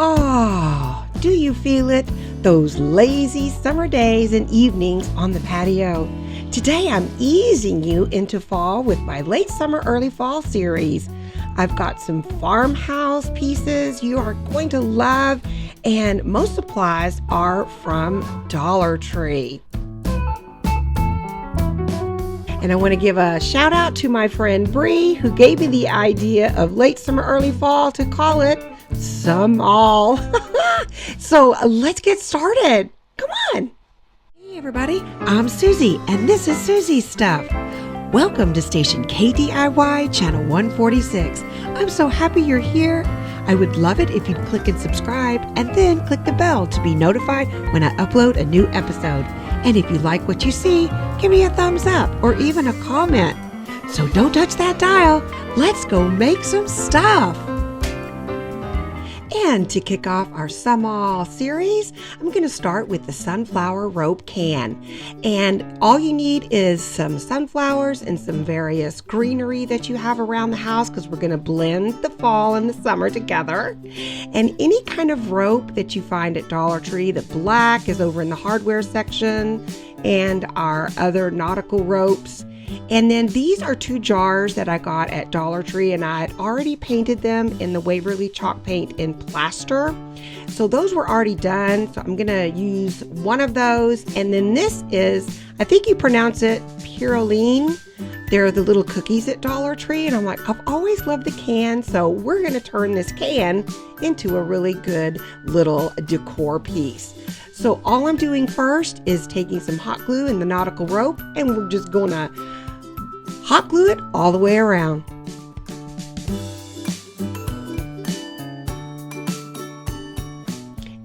Oh, do you feel it? Those lazy summer days and evenings on the patio. Today I'm easing you into fall with my late summer, early fall series. I've got some farmhouse pieces you are going to love, and most supplies are from Dollar Tree. And I want to give a shout out to my friend Bree, who gave me the idea of late summer, early fall to call it SUMMALL. So let's get started. Come on. Hey everybody, I'm Soozie, and this is Soozie's Stuff. Welcome to station KDIY Channel 146. I'm so happy you're here. I would love it if you'd click and subscribe and then click the bell to be notified when I upload a new episode. And if you like what you see, give me a thumbs up or even a comment. So don't touch that dial. Let's go make some stuff. And to kick off our SUMMALL series, I'm going to start with the sunflower rope can. And all you need is some sunflowers and some various greenery that you have around the house, because we're going to blend the fall and the summer together. And any kind of rope that you find at Dollar Tree. The black is over in the hardware section, and our other nautical ropes. And then these are 2 jars that I got at Dollar Tree, and I had already painted them in the Waverly chalk paint in plaster. So those were already done. So I'm going to use one of those. And then this is, I think you pronounce it Pyroline. They're the little cookies at Dollar Tree. And I'm like, I've always loved the can. So we're going to turn this can into a really good little decor piece. So all I'm doing first is taking some hot glue and the nautical rope, and we're just going to hot glue it all the way around.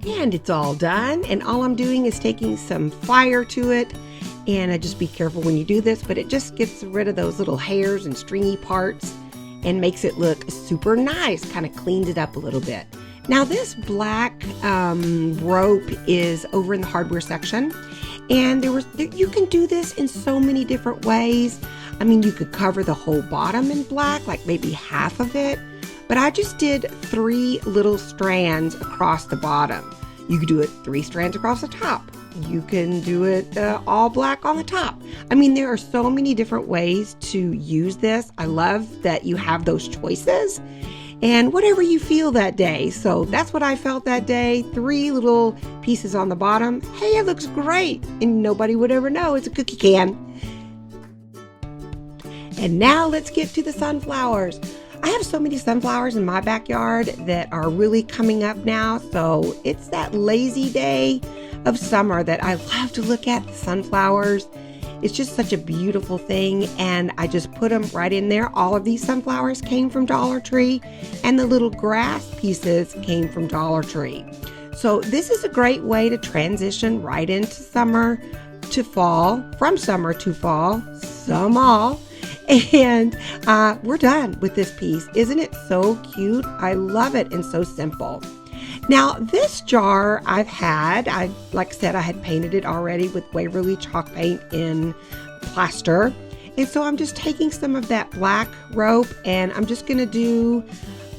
And it's all done, and all I'm doing is taking some fire to it. And just be careful when you do this, but it just gets rid of those little hairs and stringy parts and makes it look super nice, kind of cleans it up a little bit. Now this black rope is over in the hardware section, and you can do this in so many different ways. I mean, you could cover the whole bottom in black, like maybe half of it, but I just did 3 little strands across the bottom. You could do it 3 strands across the top. You can do it all black on the top. I mean, there are so many different ways to use this. I love that you have those choices. And whatever you feel that day. So that's what I felt that day. 3 little pieces on the bottom. Hey, it looks great. And nobody would ever know it's a cookie can. And now let's get to the sunflowers. I have so many sunflowers in my backyard that are really coming up now. So it's that lazy day of summer that I love to look at the sunflowers. It's just such a beautiful thing, and I just put them right in there. All of these sunflowers came from Dollar Tree, and the little grass pieces came from Dollar Tree. So this is a great way to transition right into summer to fall, from summer to fall, SUMMALL. And we're done with this piece. Isn't it so cute? I love it, and so simple. Now this jar like I said, I had painted it already with Waverly chalk paint in plaster. And so I'm just taking some of that black rope, and I'm just going to do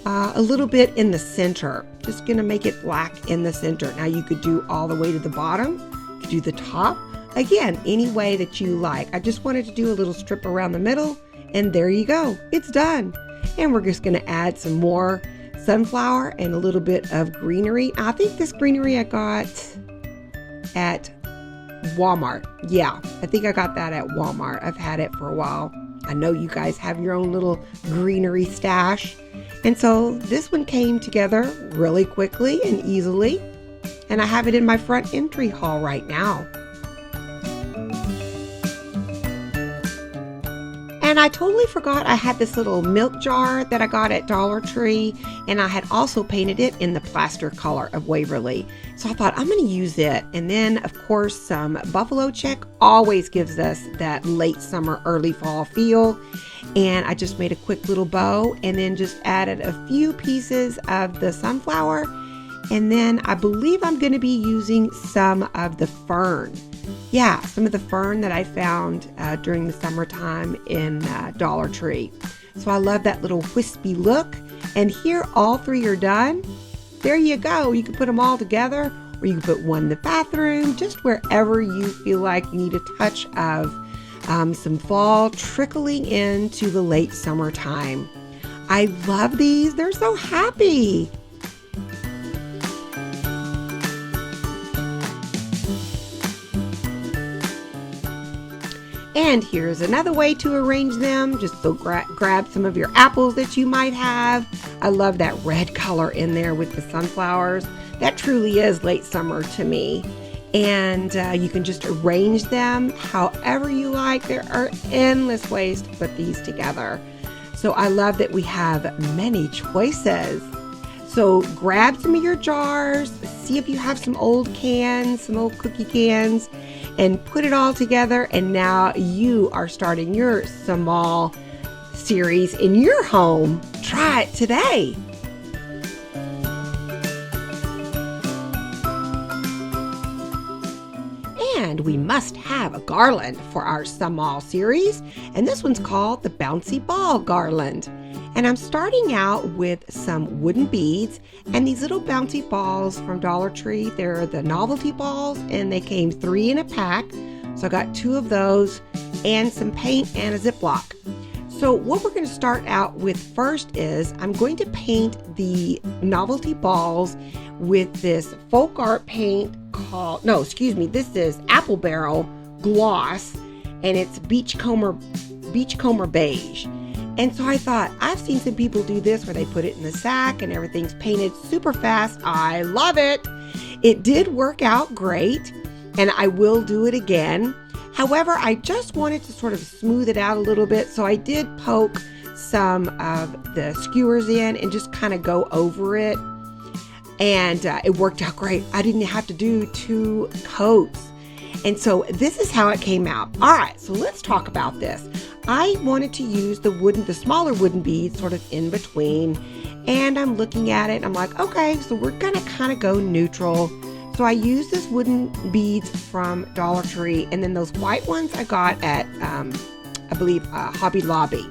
a little bit in the center. Just going to make it black in the center. Now you could do all the way to the bottom. You could do the top. Again, any way that you like. I just wanted to do a little strip around the middle, and there you go. It's done. And we're just going to add some more sunflower and a little bit of greenery. I think this greenery I got at Walmart. Yeah, I think I got that at Walmart. I've had it for a while. I know you guys have your own little greenery stash. And so this one came together really quickly and easily. And I have it in my front entry hall right now. And I totally forgot I had this little milk jar that I got at Dollar Tree, and I had also painted it in the plaster color of Waverly. So I thought I'm going to use it. And then, of course, some buffalo check always gives us that late summer, early fall feel. And I just made a quick little bow, and then just added a few pieces of the sunflower. And then I believe I'm going to be using some of the fern. Yeah, some of the fern that I found during the summertime in Dollar Tree. So I love that little wispy look. And here all 3 are done. there you go. You can put them all together, or you can put one in the bathroom, just wherever you feel like you need a touch of some fall trickling into the late summertime. I love these. They're so happy. And here's another way to arrange them. Just go grab some of your apples that you might have. I love that red color in there with the sunflowers. That truly is late summer to me. And you can just arrange them however you like. There are endless ways to put these together. So I love that we have many choices. So grab some of your jars, see if you have some old cans, some old cookie cans, and put it all together. And now you are starting your SUMMALL series in your home. Try it today. And we must have a garland for our SUMMALL series, and this one's called the Bouncy Ball Garland. And I'm starting out with some wooden beads and these little bouncy balls from Dollar Tree. They're the novelty balls, and they came 3 in a pack. So I got 2 of those and some paint and a Ziploc. So what we're going to start out with first is I'm going to paint the novelty balls with this folk art paint called, this is Apple Barrel Gloss, and it's Beachcomber Beige. And so I thought, I've seen some people do this where they put it in the sack and everything's painted super fast. I love it. It did work out great, and I will do it again. However, I just wanted to sort of smooth it out a little bit, so I did poke some of the skewers in and just kind of go over it. And it worked out great. I didn't have to do 2 coats. And so this is how it came out. All right, so let's talk about this. I wanted to use the smaller wooden beads sort of in between. And I'm looking at it and I'm like, okay, so we're gonna kind of go neutral. So I used this wooden beads from Dollar Tree, and then those white ones I got at, I believe, Hobby Lobby.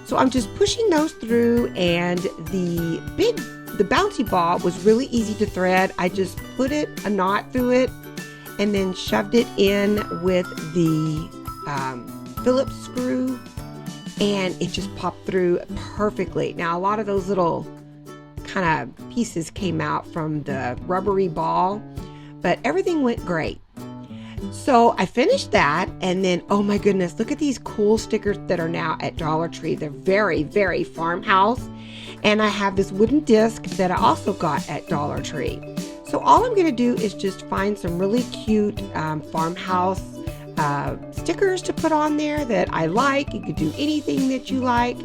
So I'm just pushing those through, and the bouncy ball was really easy to thread. I just put a knot through it and then shoved it in with the Phillips screw, and it just popped through perfectly. Now a lot of those little kind of pieces came out from the rubbery ball, but everything went great. So I finished that, and then, oh my goodness, look at these cool stickers that are now at Dollar Tree. They're very, very Farmhouse. And I have this wooden disc that I also got at Dollar Tree. So all I'm going to do is just find some really cute Farmhouse stickers to put on there that I like. You could do anything that you like.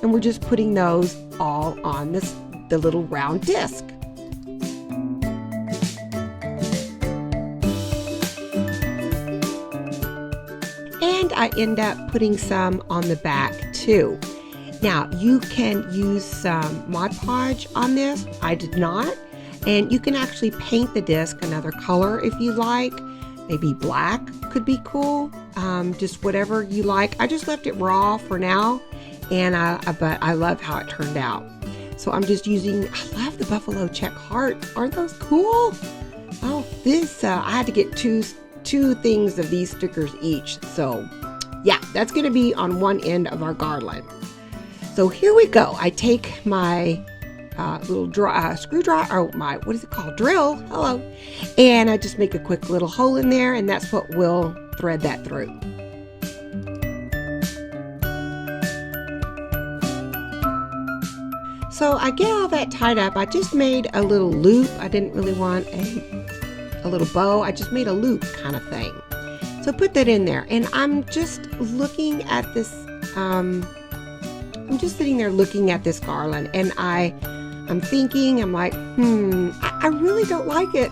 And we're just putting those all on the little round disc. And I end up putting some on the back too. Now, you can use some Mod Podge on this. I did not. And you can actually paint the disc another color if you like. Maybe black could be cool. Just whatever you like. I just left it raw for now, but I love how it turned out. So I'm just using, I love the buffalo check heart. Aren't those cool? Oh, I had to get two things of these stickers each. So yeah, that's going to be on one end of our garland. So here we go. I take my little screwdriver, or my, what is it called? Drill. Hello. And I just make a quick little hole in there, and that's what we'll thread that through. So I get all that tied up. I just made a little loop. I didn't really want a little bow. I just made a loop kind of thing. So put that in there, and I'm just looking at this. I'm just sitting there looking at this garland, and I'm thinking, I'm like, I really don't like it.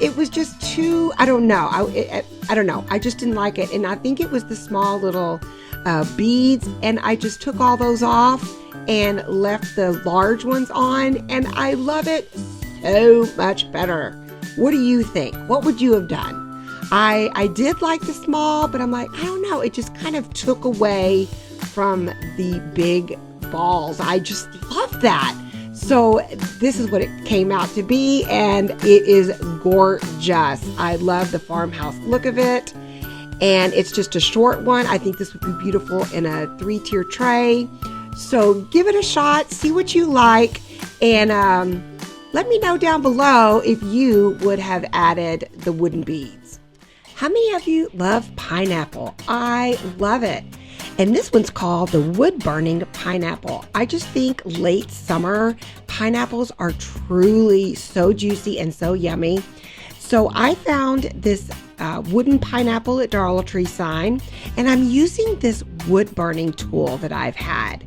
It was just too, I don't know. I don't know. I just didn't like it. And I think it was the small little beads, and I just took all those off and left the large ones on, and I love it so much better. What do you think? What would you have done? I did like the small, but I'm like, I don't know. It just kind of took away from the big balls. I just love that. So So this is what it came out to be, and it is gorgeous. I love the farmhouse look of it, and it's just a short one. I think this would be beautiful in a 3-tier tray. So give it a shot, see what you like, and let me know down below if you would have added the wooden beads. How many of you love pineapple? I love it. And this one's called the wood burning pineapple. I just think late summer pineapples are truly so juicy and so yummy. So I found this wooden pineapple at Dollar Tree sign, and I'm using this wood burning tool that I've had.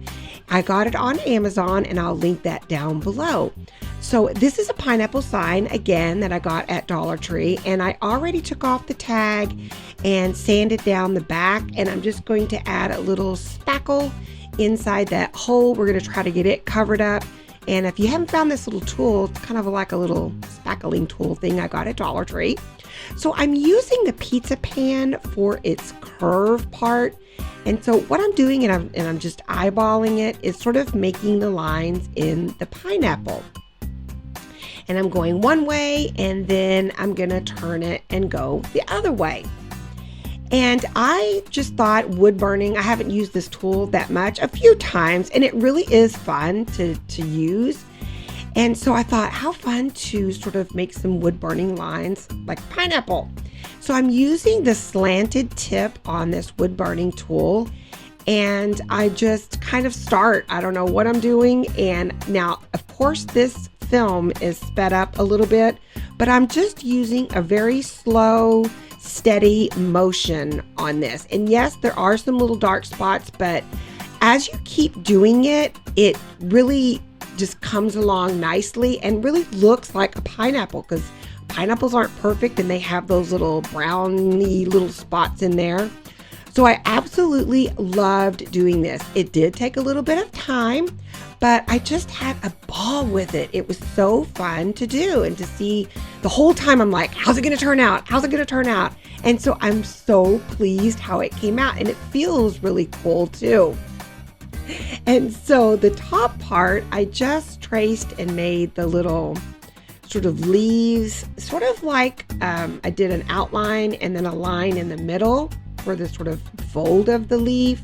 I got it on Amazon, and I'll link that down below. So this is a pineapple sign, again, that I got at Dollar Tree, and I already took off the tag and sanded down the back, and I'm just going to add a little spackle inside that hole. We're going to try to get it covered up. And if you haven't found this little tool, it's kind of like a little spackling tool thing I got at Dollar Tree. So I'm using the pizza pan for its curve part. And so what I'm doing, and I'm just eyeballing it, is sort of making the lines in the pineapple. And I'm going one way, and then I'm gonna turn it and go the other way. And I just thought wood burning, I haven't used this tool that much, a few times, and it really is fun to use. And so I thought, how fun to sort of make some wood burning lines like pineapple. So I'm using the slanted tip on this wood burning tool, and I just kind of start. I don't know what I'm doing. And now, of course, this film is sped up a little bit, but I'm just using a very slow, steady motion on this. And yes, there are some little dark spots, but as you keep doing it, it really just comes along nicely and really looks like a pineapple, because pineapples aren't perfect and they have those little browny little spots in there. So I absolutely loved doing this. It did take a little bit of time, but I just had a ball with it. It was so fun to do, and to see the whole time I'm like, how's it gonna turn out? How's it gonna turn out? And so I'm so pleased how it came out, and it feels really cool too. And so the top part, I just traced and made the little sort of leaves, sort of like I did an outline and then a line in the middle for the sort of fold of the leaf.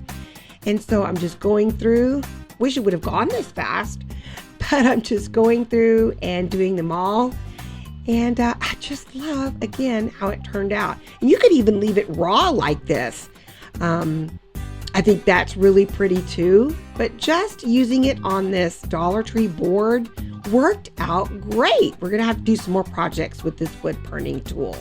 And so I'm just going through, wish it would have gone this fast, but I'm just going through and doing them all. And I just love, again, how it turned out. And you could even leave it raw like this. I think that's really pretty too, but just using it on this Dollar Tree board worked out great. We're gonna have to do some more projects with this wood burning tool.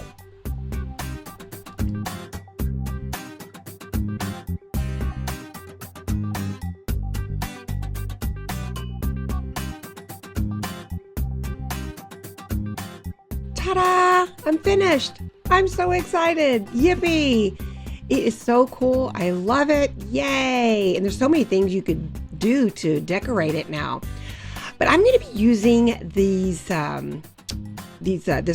Ta-da! I'm finished. I'm so excited. Yippee! It is so cool. I love it. Yay! And there's so many things you could do to decorate it now. But I'm going to be using this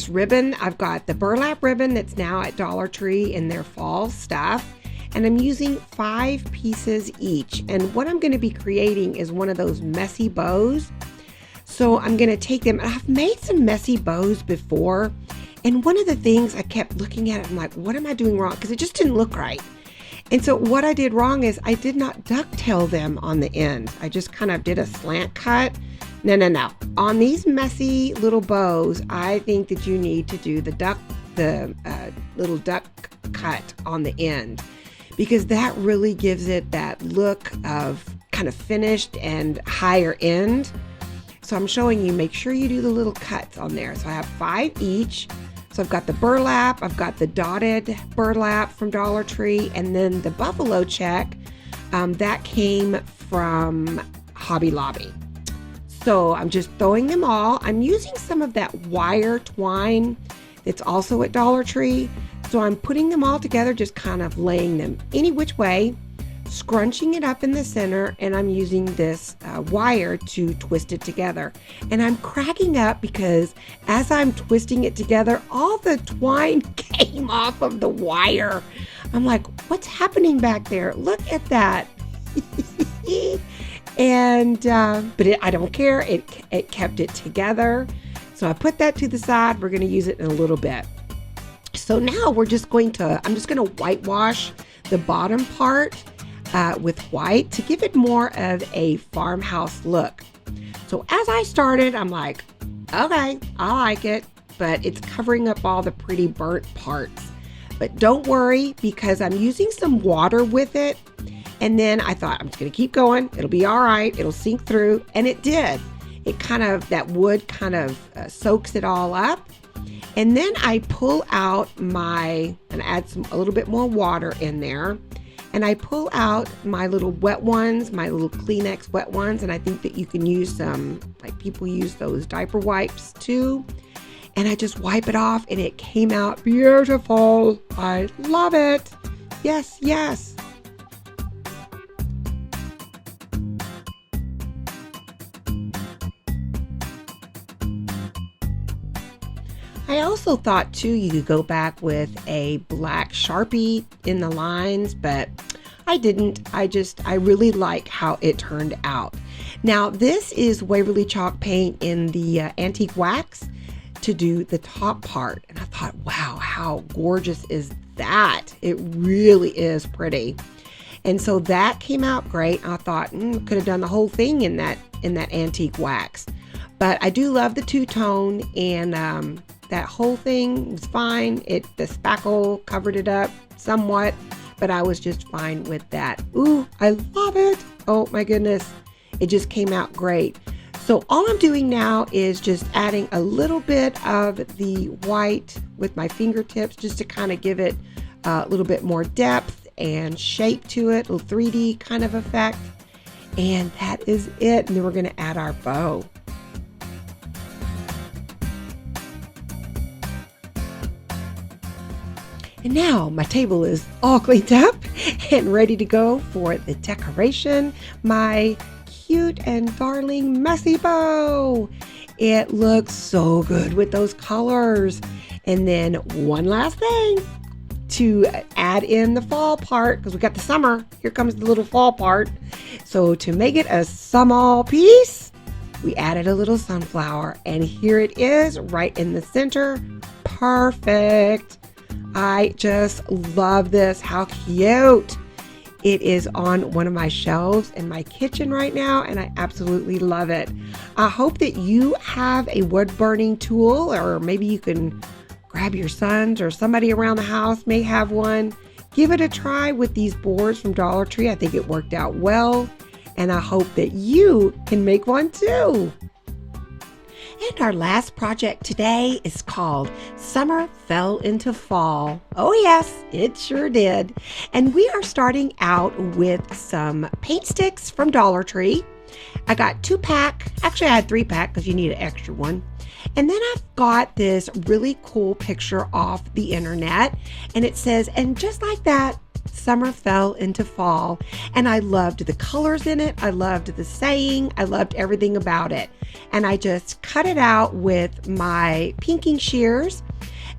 ribbon. I've got the burlap ribbon that's now at Dollar Tree in their fall stuff. And I'm using 5 pieces each. And what I'm going to be creating is one of those messy bows. So I'm going to take them. I've made some messy bows before. And one of the things I kept looking at, I'm like, what am I doing wrong? Because it just didn't look right. And so what I did wrong is I did not ducktail them on the end. I just kind of did a slant cut. No. On these messy little bows, I think that you need to do the little duck cut on the end, because that really gives it that look of kind of finished and higher end. So I'm showing you, make sure you do the little cuts on there. So I have 5 each. So I've got the burlap, I've got the dotted burlap from Dollar Tree, and then the buffalo check that came from Hobby Lobby. So I'm just throwing them all. I'm using some of that wire twine that's also at Dollar Tree. So I'm putting them all together, just kind of laying them any which way, scrunching it up in the center, and I'm using this wire to twist it together. And I'm cracking up because as I'm twisting it together, all the twine came off of the wire. I'm like, what's happening back there? Look at that. And I don't care. It kept it together. So I put that to the side. We're going to use it in a little bit. So now I'm just going to whitewash the bottom part with white to give it more of a farmhouse look. So as I started, I'm like, okay, I like it, but it's covering up all the pretty burnt parts. But don't worry, because I'm using some water with it. And then I thought, I'm just going to keep going. It'll be all right. It'll sink through. And it did. It that wood kind of soaks it all up. And then I pull out and add a little bit more water in there. And I pull out my little wet ones, my little Kleenex wet ones. And I think that you can use some, like people use those diaper wipes too. And I just wipe it off and it came out beautiful. I love it. Yes, yes. I also thought too you could go back with a black Sharpie in the lines, but I didn't. I really like how it turned out. Now this is Waverly chalk paint in the antique wax to do the top part. And I thought, wow, how gorgeous is that? It really is pretty. And so that came out great. I thought, could have done the whole thing in that antique wax. But I do love the two-tone, and that whole thing was fine. The spackle covered it up somewhat, but I was just fine with that. Ooh, I love it. Oh my goodness. It just came out great. So all I'm doing now is just adding a little bit of the white with my fingertips just to kind of give it a little bit more depth and shape to it, a little 3D kind of effect. And that is it. And then we're going to add our bow. And now my table is all cleaned up and ready to go for the decoration. My cute and darling messy bow. It looks so good with those colors. And then one last thing to add in the fall part, because we got the summer. Here comes the little fall part. So to make it a SUMMALL piece, we added a little sunflower, and here it is right in the center. Perfect. I just love this. How cute. It is on one of my shelves in my kitchen right now, and I absolutely love it. I hope that you have a wood burning tool, or maybe you can grab your sons or somebody around the house may have one. Give it a try with these boards from Dollar Tree. I think it worked out well, and I hope that you can make one too. And our last project today is called Summer Fell into Fall. Oh yes, it sure did. And we are starting out with some paint sticks from Dollar Tree. I got 2-pack. Actually, I had 3-pack because you need an extra one. And then I've got this really cool picture off the internet. And it says, and just like that, summer fell into fall. And I loved the colors in it. I loved the saying. I loved everything about it. And I just cut it out with my pinking shears.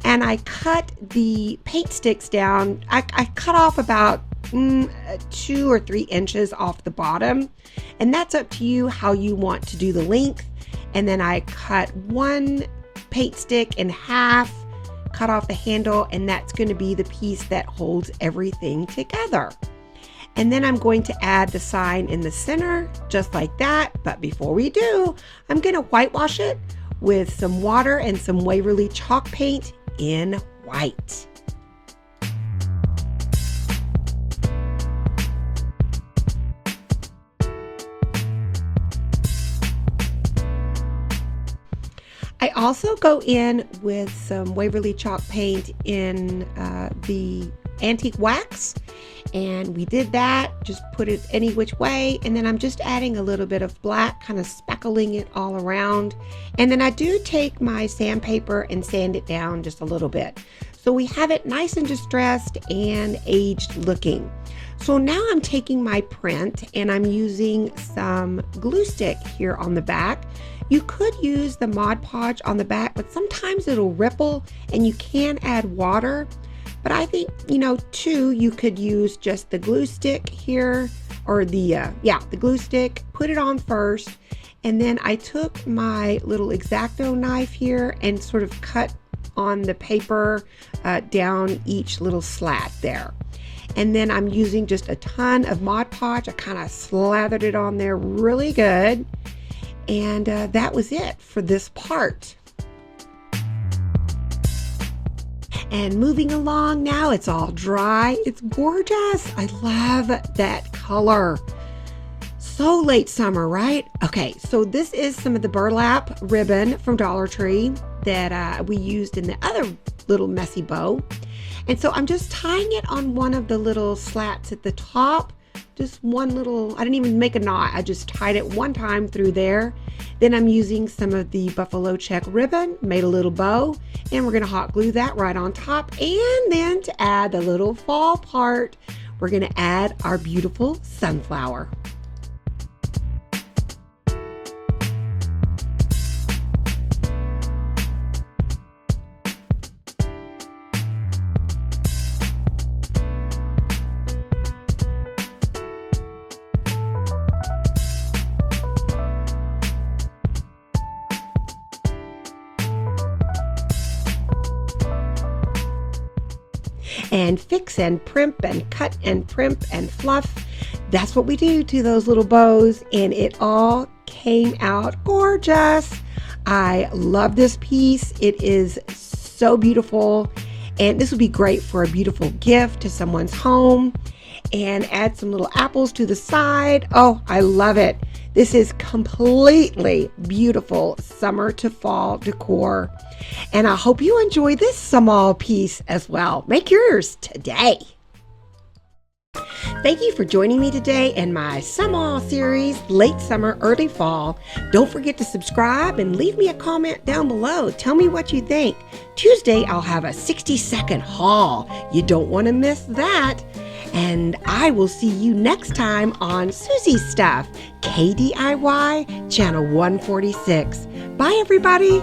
And I cut the paint sticks down. I cut off about 2 or 3 inches off the bottom. And that's up to you how you want to do the length. And then I cut one paint stick in half, cut off the handle, and that's going to be the piece that holds everything together. And then I'm going to add the sign in the center, just like that. But before we do, I'm going to whitewash it with some water and some Waverly chalk paint in white. I also go in with some Waverly chalk paint in the antique wax, and we did that, just put it any which way, and then I'm just adding a little bit of black, kind of speckling it all around. And then I do take my sandpaper and sand it down just a little bit, so we have it nice and distressed and aged looking. So now I'm taking my print and I'm using some glue stick here on the back. You could use the Mod Podge on the back, but sometimes it'll ripple and you can add water. But I think, too, you could use just the glue stick here or the glue stick, put it on first, and then I took my little X-Acto knife here and sort of cut on the paper down each little slat there. And then I'm using just a ton of Mod Podge. I kind of slathered it on there really good. And that was it for this part. And moving along now, it's all dry. It's gorgeous. I love that color. So late summer, right? Okay, so this is some of the burlap ribbon from Dollar Tree that we used in the other little messy bow. And so I'm just tying it on one of the little slats at the top. Just one little, I didn't even make a knot. I just tied it one time through there. Then I'm using some of the buffalo check ribbon, made a little bow, and we're gonna hot glue that right on top. And then to add the little fall part, we're gonna add our beautiful sunflower. And fix and primp and cut and primp and fluff. That's what we do to those little bows, and it all came out gorgeous. I love this piece. It is so beautiful, and this would be great for a beautiful gift to someone's home. And add some little apples to the side. Oh, I love it. This is completely beautiful summer to fall decor. And I hope you enjoy this SUMMALL piece as well. Make yours today. Thank you for joining me today in my SUMMALL series, Late Summer, Early Fall. Don't forget to subscribe and leave me a comment down below. Tell me what you think. Tuesday, I'll have a 60-second haul. You don't want to miss that. And I will see you next time on Soozie's Stuff, KDIY Channel 146. Bye, everybody.